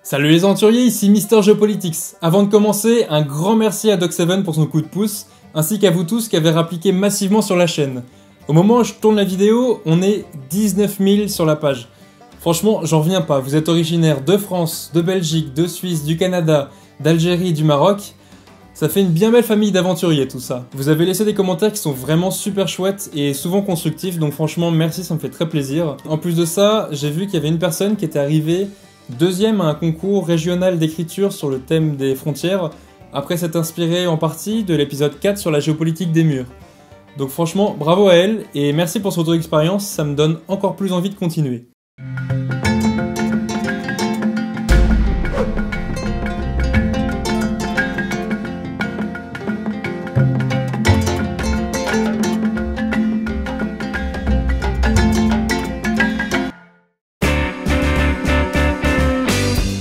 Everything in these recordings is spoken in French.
Salut les aventuriers, ici Mister Geopolitics. Avant de commencer, un grand merci à Doc7 pour son coup de pouce, ainsi qu'à vous tous qui avez appliqué massivement sur la chaîne. Au moment où je tourne la vidéo, on est 19 000 sur la page. Franchement, j'en reviens pas, vous êtes originaire de France, de Belgique, de Suisse, du Canada, d'Algérie, du Maroc. Ça fait une bien belle famille d'aventuriers tout ça. Vous avez laissé des commentaires qui sont vraiment super chouettes et souvent constructifs, donc franchement merci, ça me fait très plaisir. En plus de ça, j'ai vu qu'il y avait une personne qui était arrivée deuxième à un concours régional d'écriture sur le thème des frontières, après s'être inspirée en partie de l'épisode 4 sur la géopolitique des murs. Donc franchement, bravo à elle, et merci pour ce retour d'expérience, ça me donne encore plus envie de continuer.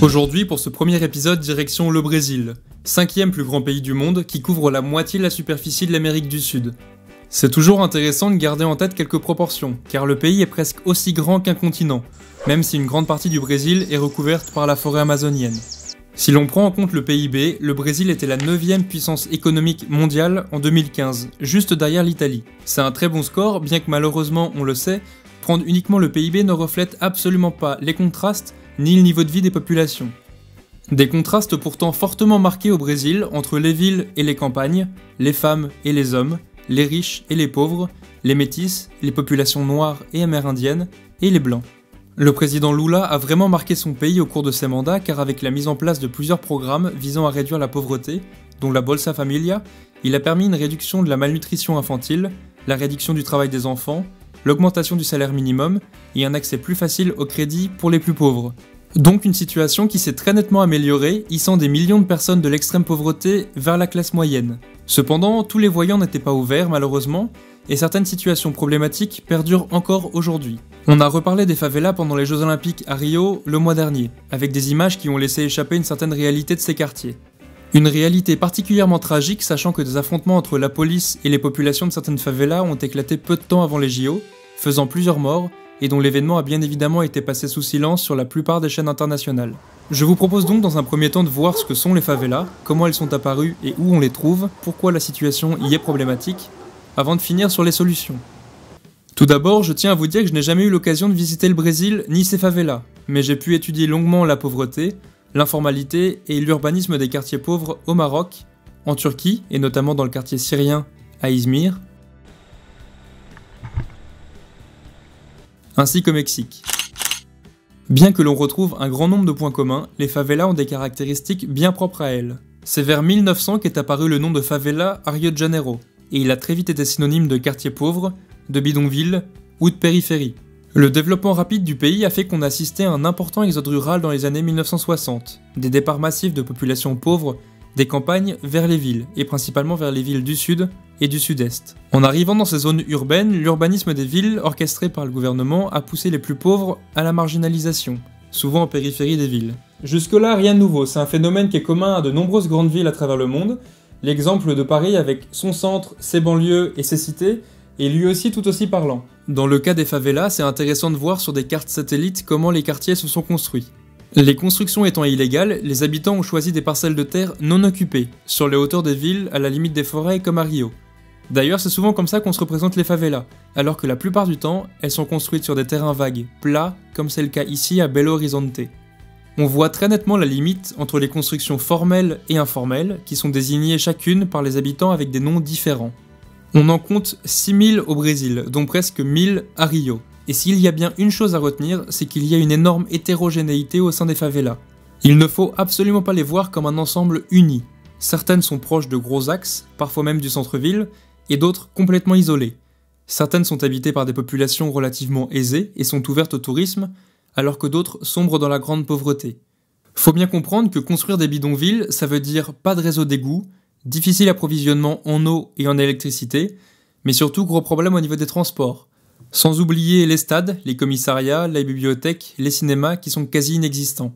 Aujourd'hui, pour ce premier épisode, direction le Brésil, 5e plus grand pays du monde qui couvre la moitié de la superficie de l'Amérique du Sud. C'est toujours intéressant de garder en tête quelques proportions, car le pays est presque aussi grand qu'un continent, même si une grande partie du Brésil est recouverte par la forêt amazonienne. Si l'on prend en compte le PIB, le Brésil était la 9e puissance économique mondiale en 2015, juste derrière l'Italie. C'est un très bon score, bien que malheureusement, on le sait, prendre uniquement le PIB ne reflète absolument pas les contrastes ni le niveau de vie des populations. Des contrastes pourtant fortement marqués au Brésil entre les villes et les campagnes, les femmes et les hommes, les riches et les pauvres, les métis, les populations noires et amérindiennes, et les blancs. Le président Lula a vraiment marqué son pays au cours de ses mandats car avec la mise en place de plusieurs programmes visant à réduire la pauvreté, dont la Bolsa Familia, il a permis une réduction de la malnutrition infantile, la réduction du travail des enfants, l'augmentation du salaire minimum et un accès plus facile au crédit pour les plus pauvres. Donc une situation qui s'est très nettement améliorée, hissant des millions de personnes de l'extrême pauvreté vers la classe moyenne. Cependant, tous les voyants n'étaient pas ouverts malheureusement, et certaines situations problématiques perdurent encore aujourd'hui. On a reparlé des favelas pendant les Jeux Olympiques à Rio le mois dernier, avec des images qui ont laissé échapper une certaine réalité de ces quartiers. Une réalité particulièrement tragique, sachant que des affrontements entre la police et les populations de certaines favelas ont éclaté peu de temps avant les JO, faisant plusieurs morts, et dont l'événement a bien évidemment été passé sous silence sur la plupart des chaînes internationales. Je vous propose donc dans un premier temps de voir ce que sont les favelas, comment elles sont apparues et où on les trouve, pourquoi la situation y est problématique, avant de finir sur les solutions. Tout d'abord, je tiens à vous dire que je n'ai jamais eu l'occasion de visiter le Brésil ni ses favelas, mais j'ai pu étudier longuement la pauvreté, l'informalité et l'urbanisme des quartiers pauvres au Maroc, en Turquie, et notamment dans le quartier syrien à Izmir, ainsi qu'au Mexique. Bien que l'on retrouve un grand nombre de points communs, les favelas ont des caractéristiques bien propres à elles. C'est vers 1900 qu'est apparu le nom de favela à Rio de Janeiro, et il a très vite été synonyme de quartier pauvre, de bidonville ou de périphérie. Le développement rapide du pays a fait qu'on assistait à un important exode rural dans les années 1960, des départs massifs de populations pauvres des campagnes vers les villes, et principalement vers les villes du sud et du sud-est. En arrivant dans ces zones urbaines, l'urbanisme des villes, orchestré par le gouvernement, a poussé les plus pauvres à la marginalisation, souvent en périphérie des villes. Jusque-là, rien de nouveau, c'est un phénomène qui est commun à de nombreuses grandes villes à travers le monde. L'exemple de Paris avec son centre, ses banlieues et ses cités est lui aussi tout aussi parlant. Dans le cas des favelas, c'est intéressant de voir sur des cartes satellites comment les quartiers se sont construits. Les constructions étant illégales, les habitants ont choisi des parcelles de terre non occupées, sur les hauteurs des villes, à la limite des forêts comme à Rio. D'ailleurs, c'est souvent comme ça qu'on se représente les favelas, alors que la plupart du temps, elles sont construites sur des terrains vagues, plats, comme c'est le cas ici à Belo Horizonte. On voit très nettement la limite entre les constructions formelles et informelles, qui sont désignées chacune par les habitants avec des noms différents. On en compte 6000 au Brésil, dont presque 1000 à Rio. Et s'il y a bien une chose à retenir, c'est qu'il y a une énorme hétérogénéité au sein des favelas. Il ne faut absolument pas les voir comme un ensemble uni. Certaines sont proches de gros axes, parfois même du centre-ville, et d'autres complètement isolées. Certaines sont habitées par des populations relativement aisées et sont ouvertes au tourisme, alors que d'autres sombrent dans la grande pauvreté. Faut bien comprendre que construire des bidonvilles, ça veut dire pas de réseau d'égout, difficile approvisionnement en eau et en électricité, mais surtout gros problèmes au niveau des transports. Sans oublier les stades, les commissariats, les bibliothèques, les cinémas qui sont quasi inexistants.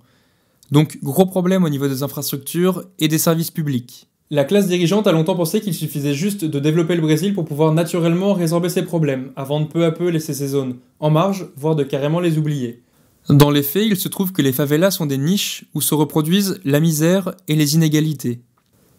Donc gros problème au niveau des infrastructures et des services publics. La classe dirigeante a longtemps pensé qu'il suffisait juste de développer le Brésil pour pouvoir naturellement résorber ses problèmes, avant de peu à peu laisser ces zones en marge, voire de carrément les oublier. Dans les faits, il se trouve que les favelas sont des niches où se reproduisent la misère et les inégalités.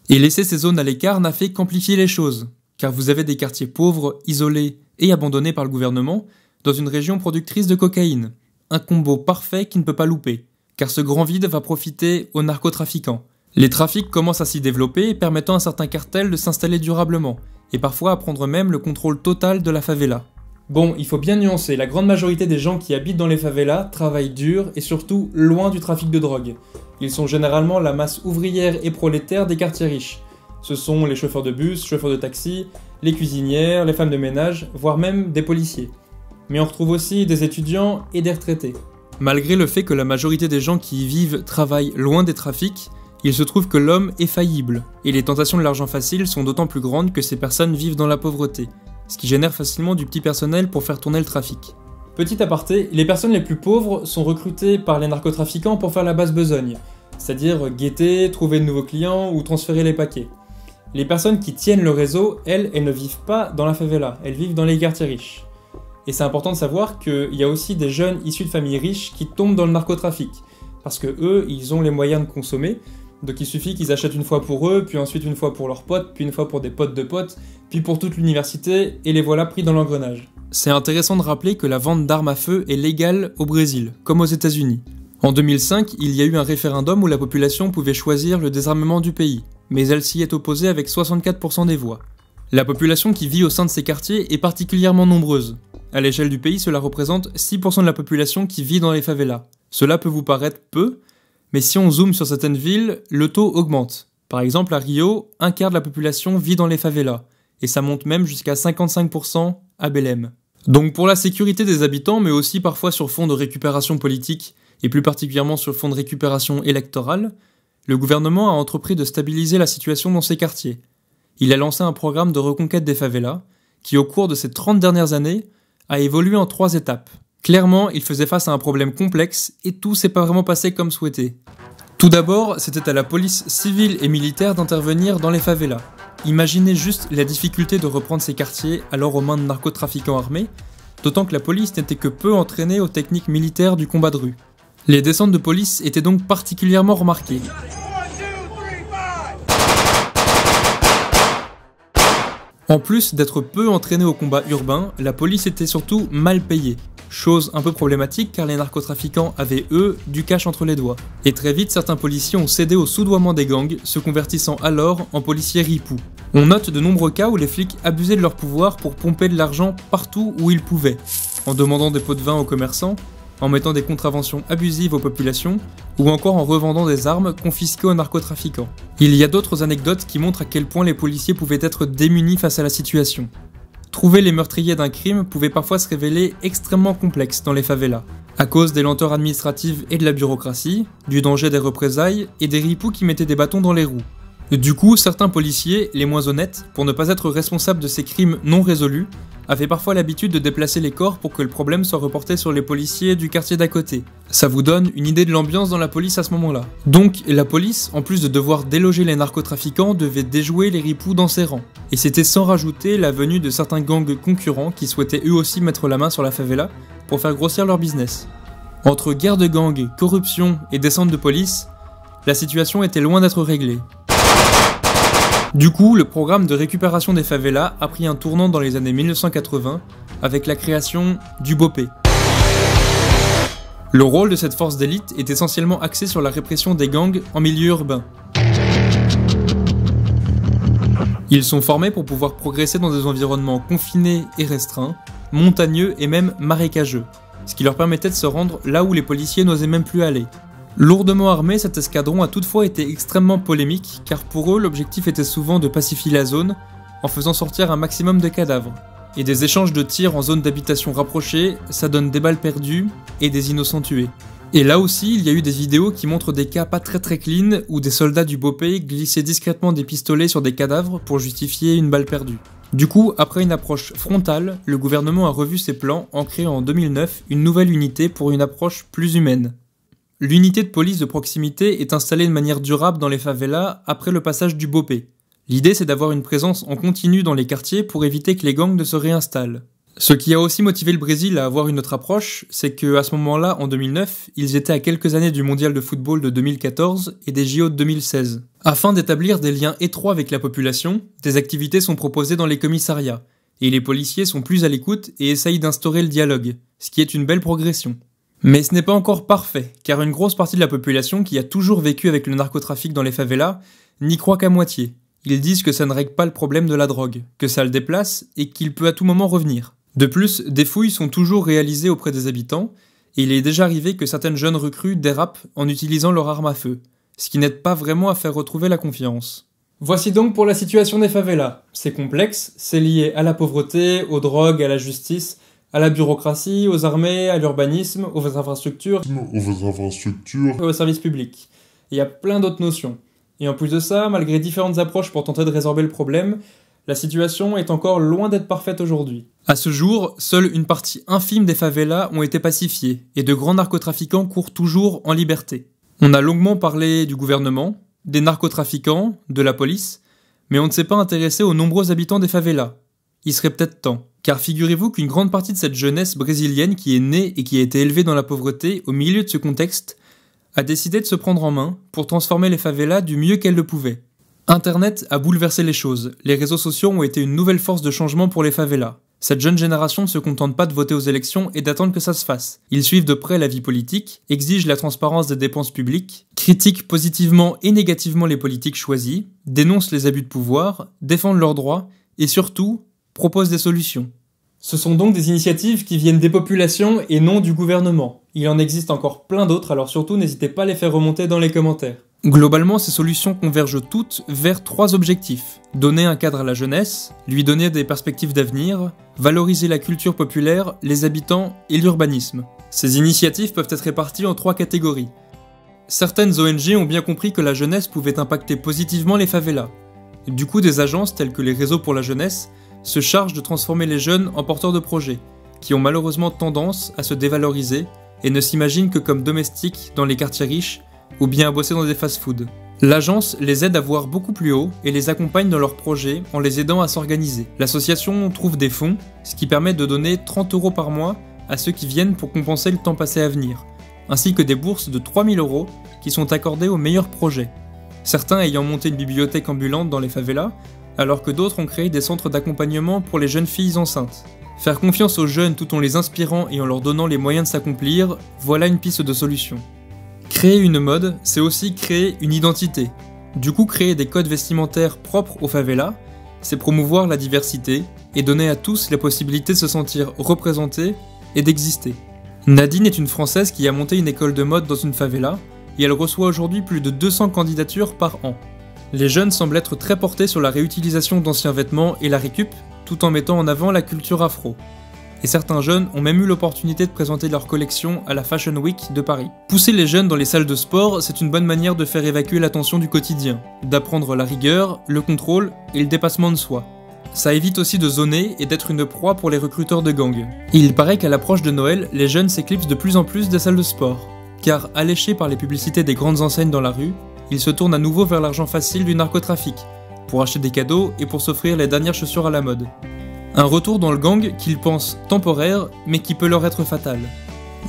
Et laisser ces zones à l'écart n'a fait qu'amplifier les choses, car vous avez des quartiers pauvres, isolés et abandonnés par le gouvernement, dans une région productrice de cocaïne. Un combo parfait qui ne peut pas louper, car ce grand vide va profiter aux narcotrafiquants. Les trafics commencent à s'y développer, permettant à certains cartels de s'installer durablement, et parfois à prendre même le contrôle total de la favela. Bon, il faut bien nuancer, la grande majorité des gens qui habitent dans les favelas travaillent dur et surtout loin du trafic de drogue. Ils sont généralement la masse ouvrière et prolétaire des quartiers riches. Ce sont les chauffeurs de bus, chauffeurs de taxi, les cuisinières, les femmes de ménage, voire même des policiers. Mais on retrouve aussi des étudiants et des retraités. Malgré le fait que la majorité des gens qui y vivent travaillent loin des trafics, il se trouve que l'homme est faillible, et les tentations de l'argent facile sont d'autant plus grandes que ces personnes vivent dans la pauvreté, ce qui génère facilement du petit personnel pour faire tourner le trafic. Petit aparté, les personnes les plus pauvres sont recrutées par les narcotrafiquants pour faire la basse besogne, c'est-à-dire guetter, trouver de nouveaux clients ou transférer les paquets. Les personnes qui tiennent le réseau, elles ne vivent pas dans la favela, elles vivent dans les quartiers riches. Et c'est important de savoir qu'il y a aussi des jeunes issus de familles riches qui tombent dans le narcotrafic, parce que eux, ils ont les moyens de consommer. Donc il suffit qu'ils achètent une fois pour eux, puis ensuite une fois pour leurs potes, puis une fois pour des potes de potes, puis pour toute l'université, et les voilà pris dans l'engrenage. C'est intéressant de rappeler que la vente d'armes à feu est légale au Brésil, comme aux États-Unis. En 2005, il y a eu un référendum où la population pouvait choisir le désarmement du pays, mais elle s'y est opposée avec 64% des voix. La population qui vit au sein de ces quartiers est particulièrement nombreuse. À l'échelle du pays, cela représente 6% de la population qui vit dans les favelas. Cela peut vous paraître peu, mais si on zoome sur certaines villes, le taux augmente. Par exemple, à Rio, un quart de la population vit dans les favelas, et ça monte même jusqu'à 55% à Belém. Donc pour la sécurité des habitants, mais aussi parfois sur fond de récupération politique, et plus particulièrement sur fond de récupération électorale, le gouvernement a entrepris de stabiliser la situation dans ces quartiers. Il a lancé un programme de reconquête des favelas, qui au cours de ces 30 dernières années, a évolué en 3 étapes. Clairement, il faisait face à un problème complexe et tout s'est pas vraiment passé comme souhaité. Tout d'abord, c'était à la police civile et militaire d'intervenir dans les favelas. Imaginez juste la difficulté de reprendre ces quartiers alors aux mains de narcotrafiquants armés, d'autant que la police n'était que peu entraînée aux techniques militaires du combat de rue. Les descentes de police étaient donc particulièrement remarquées. En plus d'être peu entraînée au combat urbain, la police était surtout mal payée. Chose un peu problématique car les narcotrafiquants avaient, eux, du cash entre les doigts. Et très vite, certains policiers ont cédé au soudoiement des gangs, se convertissant alors en policiers ripoux. On note de nombreux cas où les flics abusaient de leur pouvoir pour pomper de l'argent partout où ils pouvaient, en demandant des pots de vin aux commerçants, en mettant des contraventions abusives aux populations, ou encore en revendant des armes confisquées aux narcotrafiquants. Il y a d'autres anecdotes qui montrent à quel point les policiers pouvaient être démunis face à la situation. Trouver les meurtriers d'un crime pouvait parfois se révéler extrêmement complexe dans les favelas, à cause des lenteurs administratives et de la bureaucratie, du danger des représailles et des ripoux qui mettaient des bâtons dans les roues. Du coup, certains policiers, les moins honnêtes, pour ne pas être responsables de ces crimes non résolus, avaient parfois l'habitude de déplacer les corps pour que le problème soit reporté sur les policiers du quartier d'à côté. Ça vous donne une idée de l'ambiance dans la police à ce moment-là. Donc, la police, en plus de devoir déloger les narcotrafiquants, devait déjouer les ripoux dans ses rangs. Et c'était sans rajouter la venue de certains gangs concurrents qui souhaitaient eux aussi mettre la main sur la favela pour faire grossir leur business. Entre guerre de gangs, corruption et descente de police, la situation était loin d'être réglée. Du coup, le programme de récupération des favelas a pris un tournant dans les années 1980 avec la création du BOPE. Le rôle de cette force d'élite est essentiellement axé sur la répression des gangs en milieu urbain. Ils sont formés pour pouvoir progresser dans des environnements confinés et restreints, montagneux et même marécageux, ce qui leur permettait de se rendre là où les policiers n'osaient même plus aller. Lourdement armé, cet escadron a toutefois été extrêmement polémique, car pour eux, l'objectif était souvent de pacifier la zone, en faisant sortir un maximum de cadavres. Et des échanges de tirs en zone d'habitation rapprochée, ça donne des balles perdues et des innocents tués. Et là aussi, il y a eu des vidéos qui montrent des cas pas très clean, où des soldats du BOPE glissaient discrètement des pistolets sur des cadavres pour justifier une balle perdue. Du coup, après une approche frontale, le gouvernement a revu ses plans en créant en 2009 une nouvelle unité pour une approche plus humaine. L'unité de police de proximité est installée de manière durable dans les favelas après le passage du BOPE. L'idée c'est d'avoir une présence en continu dans les quartiers pour éviter que les gangs ne se réinstallent. Ce qui a aussi motivé le Brésil à avoir une autre approche, c'est qu'à ce moment-là, en 2009, ils étaient à quelques années du mondial de football de 2014 et des JO de 2016. Afin d'établir des liens étroits avec la population, des activités sont proposées dans les commissariats, et les policiers sont plus à l'écoute et essayent d'instaurer le dialogue, ce qui est une belle progression. Mais ce n'est pas encore parfait, car une grosse partie de la population qui a toujours vécu avec le narcotrafic dans les favelas n'y croit qu'à moitié. Ils disent que ça ne règle pas le problème de la drogue, que ça le déplace et qu'il peut à tout moment revenir. De plus, des fouilles sont toujours réalisées auprès des habitants, et il est déjà arrivé que certaines jeunes recrues dérapent en utilisant leur arme à feu, ce qui n'aide pas vraiment à faire retrouver la confiance. Voici donc pour la situation des favelas. C'est complexe, c'est lié à la pauvreté, aux drogues, à la justice, à la bureaucratie, aux armées, à l'urbanisme, aux infrastructures, et aux services publics. Il y a plein d'autres notions. Et en plus de ça, malgré différentes approches pour tenter de résorber le problème, la situation est encore loin d'être parfaite aujourd'hui. À ce jour, seule une partie infime des favelas ont été pacifiées, et de grands narcotrafiquants courent toujours en liberté. On a longuement parlé du gouvernement, des narcotrafiquants, de la police, mais on ne s'est pas intéressé aux nombreux habitants des favelas. Il serait peut-être temps, car figurez-vous qu'une grande partie de cette jeunesse brésilienne qui est née et qui a été élevée dans la pauvreté au milieu de ce contexte, a décidé de se prendre en main pour transformer les favelas du mieux qu'elle le pouvait. Internet a bouleversé les choses, les réseaux sociaux ont été une nouvelle force de changement pour les favelas. Cette jeune génération ne se contente pas de voter aux élections et d'attendre que ça se fasse. Ils suivent de près la vie politique, exigent la transparence des dépenses publiques, critiquent positivement et négativement les politiques choisies, dénoncent les abus de pouvoir, défendent leurs droits et surtout, proposent des solutions. Ce sont donc des initiatives qui viennent des populations et non du gouvernement. Il en existe encore plein d'autres, alors surtout n'hésitez pas à les faire remonter dans les commentaires. Globalement, ces solutions convergent toutes vers 3 objectifs. Donner un cadre à la jeunesse, lui donner des perspectives d'avenir, valoriser la culture populaire, les habitants et l'urbanisme. Ces initiatives peuvent être réparties en 3 catégories. Certaines ONG ont bien compris que la jeunesse pouvait impacter positivement les favelas. Du coup, des agences telles que les réseaux pour la jeunesse se chargent de transformer les jeunes en porteurs de projets, qui ont malheureusement tendance à se dévaloriser et ne s'imaginent que comme domestiques dans les quartiers riches ou bien à bosser dans des fast-foods. L'agence les aide à voir beaucoup plus haut et les accompagne dans leurs projets en les aidant à s'organiser. L'association trouve des fonds, ce qui permet de donner 30 € par mois à ceux qui viennent pour compenser le temps passé à venir, ainsi que des bourses de 3 000 € qui sont accordées aux meilleurs projets. Certains ayant monté une bibliothèque ambulante dans les favelas, alors que d'autres ont créé des centres d'accompagnement pour les jeunes filles enceintes. Faire confiance aux jeunes tout en les inspirant et en leur donnant les moyens de s'accomplir, voilà une piste de solution. Créer une mode, c'est aussi créer une identité. Du coup, créer des codes vestimentaires propres aux favelas, c'est promouvoir la diversité et donner à tous la possibilité de se sentir représentés et d'exister. Nadine est une Française qui a monté une école de mode dans une favela et elle reçoit aujourd'hui plus de 200 candidatures par an. Les jeunes semblent être très portés sur la réutilisation d'anciens vêtements et la récup, tout en mettant en avant la culture afro. Et certains jeunes ont même eu l'opportunité de présenter leur collection à la Fashion Week de Paris. Pousser les jeunes dans les salles de sport, c'est une bonne manière de faire évacuer la tension du quotidien, d'apprendre la rigueur, le contrôle et le dépassement de soi. Ça évite aussi de zoner et d'être une proie pour les recruteurs de gangs. Et il paraît qu'à l'approche de Noël, les jeunes s'éclipsent de plus en plus des salles de sport. Car, alléchés par les publicités des grandes enseignes dans la rue, ils se tournent à nouveau vers l'argent facile du narcotrafic, pour acheter des cadeaux et pour s'offrir les dernières chaussures à la mode. Un retour dans le gang qu'ils pensent temporaire, mais qui peut leur être fatal.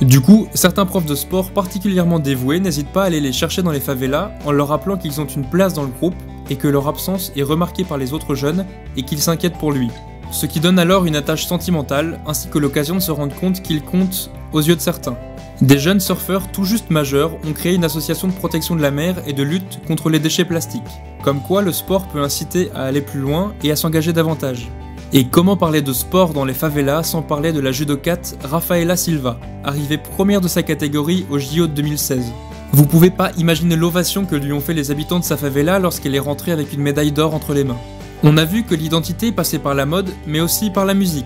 Du coup, certains profs de sport particulièrement dévoués n'hésitent pas à aller les chercher dans les favelas en leur rappelant qu'ils ont une place dans le groupe et que leur absence est remarquée par les autres jeunes et qu'ils s'inquiètent pour lui. Ce qui donne alors une attache sentimentale ainsi que l'occasion de se rendre compte qu'il compte aux yeux de certains. Des jeunes surfeurs tout juste majeurs ont créé une association de protection de la mer et de lutte contre les déchets plastiques. Comme quoi le sport peut inciter à aller plus loin et à s'engager davantage. Et comment parler de sport dans les favelas sans parler de la judokate Rafaela Silva, arrivée première de sa catégorie au JO de 2016. Vous pouvez pas imaginer l'ovation que lui ont fait les habitants de sa favela lorsqu'elle est rentrée avec une médaille d'or entre les mains. On a vu que l'identité passait par la mode, mais aussi par la musique.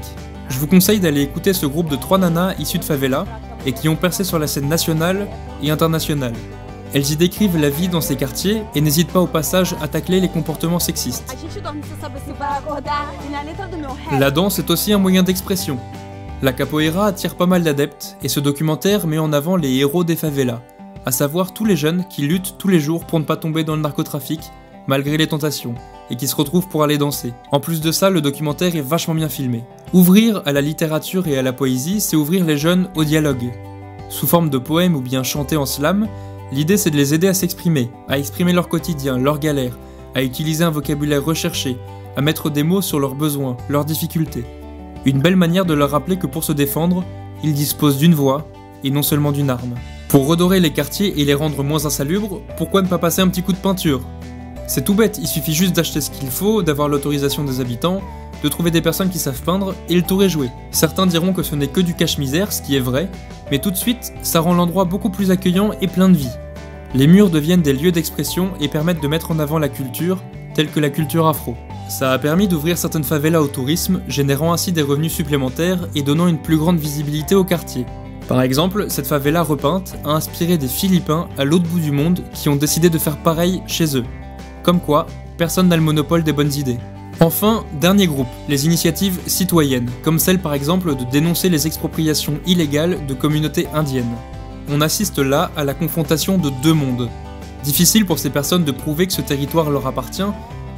Je vous conseille d'aller écouter ce groupe de 3 nanas issues de favela et qui ont percé sur la scène nationale et internationale. Elles y décrivent la vie dans ces quartiers et n'hésitent pas au passage à tacler les comportements sexistes. La danse est aussi un moyen d'expression. La capoeira attire pas mal d'adeptes et ce documentaire met en avant les héros des favelas, à savoir tous les jeunes qui luttent tous les jours pour ne pas tomber dans le narcotrafic, malgré les tentations, et qui se retrouvent pour aller danser. En plus de ça, le documentaire est vachement bien filmé. Ouvrir à la littérature et à la poésie, c'est ouvrir les jeunes au dialogue. Sous forme de poèmes ou bien chantés en slam, l'idée c'est de les aider à s'exprimer, à exprimer leur quotidien, leurs galères, à utiliser un vocabulaire recherché, à mettre des mots sur leurs besoins, leurs difficultés. Une belle manière de leur rappeler que pour se défendre, ils disposent d'une voix et non seulement d'une arme. Pour redorer les quartiers et les rendre moins insalubres, pourquoi ne pas passer un petit coup de peinture? C'est tout bête, il suffit juste d'acheter ce qu'il faut, d'avoir l'autorisation des habitants, de trouver des personnes qui savent peindre et le tour est joué. Certains diront que ce n'est que du cache-misère, ce qui est vrai, mais tout de suite, ça rend l'endroit beaucoup plus accueillant et plein de vie. Les murs deviennent des lieux d'expression et permettent de mettre en avant la culture, telle que la culture afro. Ça a permis d'ouvrir certaines favelas au tourisme, générant ainsi des revenus supplémentaires et donnant une plus grande visibilité au quartier. Par exemple, cette favela repeinte a inspiré des Philippins à l'autre bout du monde qui ont décidé de faire pareil chez eux. Comme quoi, personne n'a le monopole des bonnes idées. Enfin, dernier groupe, les initiatives citoyennes, comme celle par exemple de dénoncer les expropriations illégales de communautés indiennes. On assiste là à la confrontation de deux mondes. Difficile pour ces personnes de prouver que ce territoire leur appartient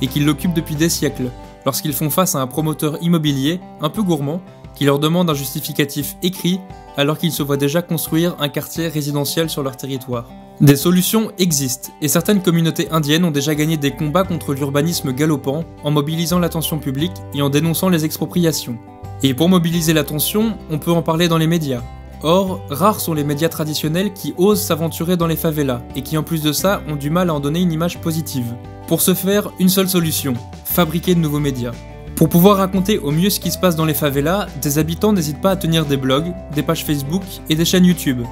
et qu'ils l'occupent depuis des siècles, lorsqu'ils font face à un promoteur immobilier, un peu gourmand, qui leur demande un justificatif écrit alors qu'ils se voient déjà construire un quartier résidentiel sur leur territoire. Des solutions existent, et certaines communautés indiennes ont déjà gagné des combats contre l'urbanisme galopant en mobilisant l'attention publique et en dénonçant les expropriations. Et pour mobiliser l'attention, on peut en parler dans les médias. Or, rares sont les médias traditionnels qui osent s'aventurer dans les favelas, et qui en plus de ça ont du mal à en donner une image positive. Pour ce faire, une seule solution, fabriquer de nouveaux médias. Pour pouvoir raconter au mieux ce qui se passe dans les favelas, des habitants n'hésitent pas à tenir des blogs, des pages Facebook et des chaînes YouTube.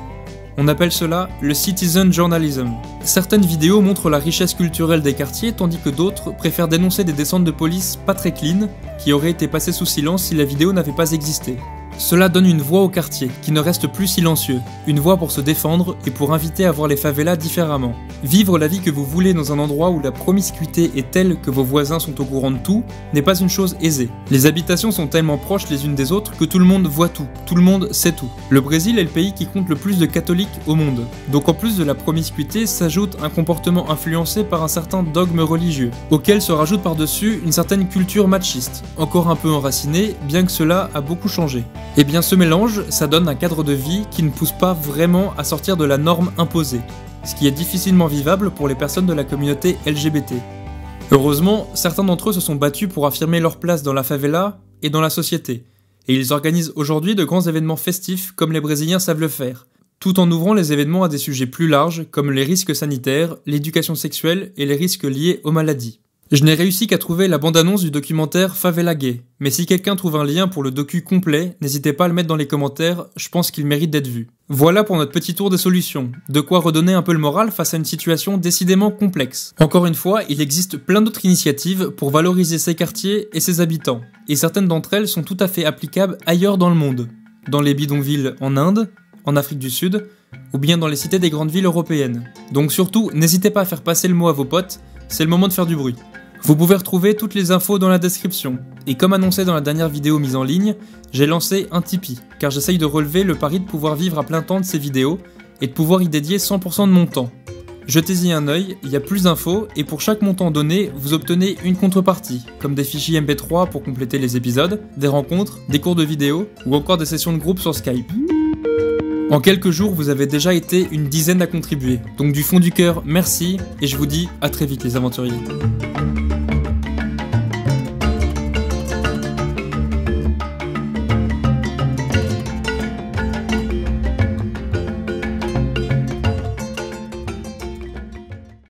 On appelle cela le citizen journalism. Certaines vidéos montrent la richesse culturelle des quartiers, tandis que d'autres préfèrent dénoncer des descentes de police pas très clean, qui auraient été passées sous silence si la vidéo n'avait pas existé. Cela donne une voix au quartier, qui ne reste plus silencieux, une voix pour se défendre et pour inviter à voir les favelas différemment. Vivre la vie que vous voulez dans un endroit où la promiscuité est telle que vos voisins sont au courant de tout n'est pas une chose aisée. Les habitations sont tellement proches les unes des autres que tout le monde voit tout le monde sait tout. Le Brésil est le pays qui compte le plus de catholiques au monde, donc en plus de la promiscuité s'ajoute un comportement influencé par un certain dogme religieux, auquel se rajoute par-dessus une certaine culture machiste, encore un peu enracinée, bien que cela a beaucoup changé. Et bien ce mélange, ça donne un cadre de vie qui ne pousse pas vraiment à sortir de la norme imposée, ce qui est difficilement vivable pour les personnes de la communauté LGBT. Heureusement, certains d'entre eux se sont battus pour affirmer leur place dans la favela et dans la société, et ils organisent aujourd'hui de grands événements festifs comme les Brésiliens savent le faire, tout en ouvrant les événements à des sujets plus larges comme les risques sanitaires, l'éducation sexuelle et les risques liés aux maladies. Je n'ai réussi qu'à trouver la bande-annonce du documentaire Favela Gay, mais si quelqu'un trouve un lien pour le docu complet, n'hésitez pas à le mettre dans les commentaires, je pense qu'il mérite d'être vu. Voilà pour notre petit tour des solutions, de quoi redonner un peu le moral face à une situation décidément complexe. Encore une fois, il existe plein d'autres initiatives pour valoriser ces quartiers et ses habitants, et certaines d'entre elles sont tout à fait applicables ailleurs dans le monde, dans les bidonvilles en Inde, en Afrique du Sud, ou bien dans les cités des grandes villes européennes. Donc surtout, n'hésitez pas à faire passer le mot à vos potes, c'est le moment de faire du bruit. Vous pouvez retrouver toutes les infos dans la description. Et comme annoncé dans la dernière vidéo mise en ligne, j'ai lancé un Tipeee, car j'essaye de relever le pari de pouvoir vivre à plein temps de ces vidéos et de pouvoir y dédier 100% de mon temps. Jetez-y un œil, il y a plus d'infos, et pour chaque montant donné, vous obtenez une contrepartie, comme des fichiers MP3 pour compléter les épisodes, des rencontres, des cours de vidéo, ou encore des sessions de groupe sur Skype. En quelques jours, vous avez déjà été une dizaine à contribuer, donc du fond du cœur, merci, et je vous dis à très vite les aventuriers.